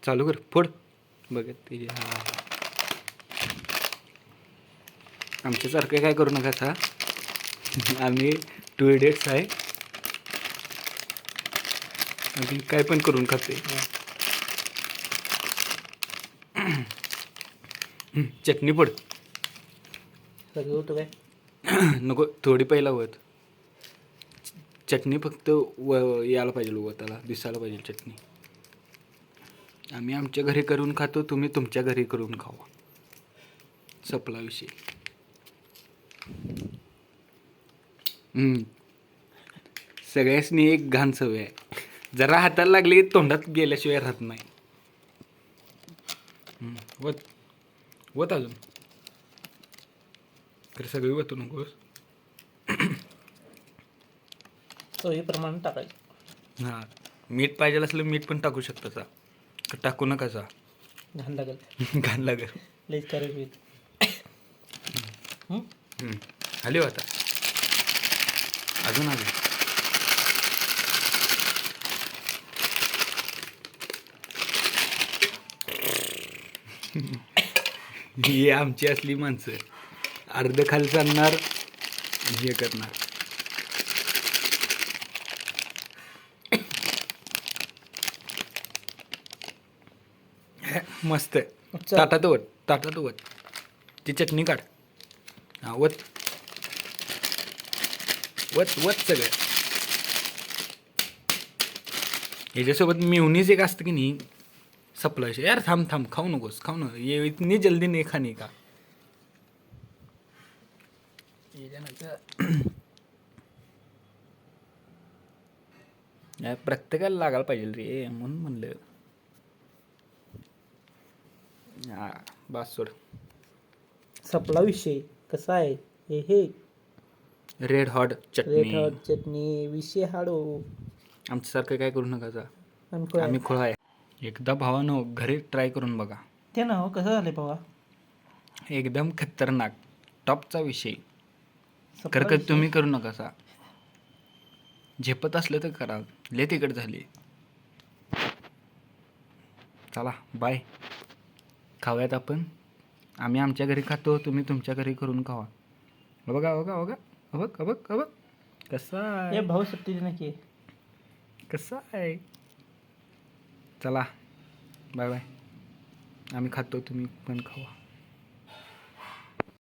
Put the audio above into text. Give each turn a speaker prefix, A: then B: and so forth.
A: चालू कर फोड बघत ते हा आमच्यासारखं काय करू नका सा आम्ही 2 इडियट्स आहे आणि काय पण करून खाते. चटणी पड
B: सगळं होतं काय
A: नको थोडी पहिला वत चटणी फक्त यायला पाहिजे वताला दिसायला पाहिजे चटणी. आम्ही आमच्या घरी करून खातो तुम्ही तुमच्या घरी करून खावा सपला विषय. सगळ्यासनी एक घाण सवय आहे जरा हाताला लागली तोंडात गेल्याशिवाय राहत नाही. वत वत अजून तर सगळी वतू नकोस.
B: प्रमाण टाकायचं.
A: हां मीठ पाहिजे असलं मीठ पण टाकू शकता सा टाकू नका सा
B: घाण लागेल
A: घाण लागेल.
B: लईच करायची.
A: आली हो आता अजून आली. ही आमची असली माणसं अर्ध खाली चालणार हे करणार. मस्त ताटात वत ती चटणी काढ. हा वत वत वत सगळं. ह्याच्यासोबत मेवनीच एक असतं की नाही सपला यार. थांब थांब खाऊ नकोस खाऊ नको ये इतनी जल्दी नाही खाणे का. प्रत्येकाला लागायला पाहिजे रे म्हणून म्हणलं. हा बस सोड
B: सपला विषय कसा आहे हे
A: रेड हॉट
B: चटणी विषय हाडो.
A: आमच्यासारखं काय करू नका जा आम्ही
B: आम्ही
A: खोळा आहे. एकदा भावानं घरी ट्राय करून बघा
B: ते ना हो कसं झालंय बाबा
A: एकदम खतरनाक टॉपचा विषय.
B: सपला
A: खरं
B: विषय.
A: तुम्ही करू नका सा झेपत असलं तर करा लय तिकट झाली. चला बाय खाऊयात आपण. आम्ही आमच्या घरी खातो तुम्ही तुमच्या घरी करून खावा. बघा बघा बघा अबक अबक अबक कसा
B: हे
A: आहे
B: भाऊ सत्ती नक्की
A: कसा आहे. चला बाय बाय आम्ही खातो तुम्ही पण खावा.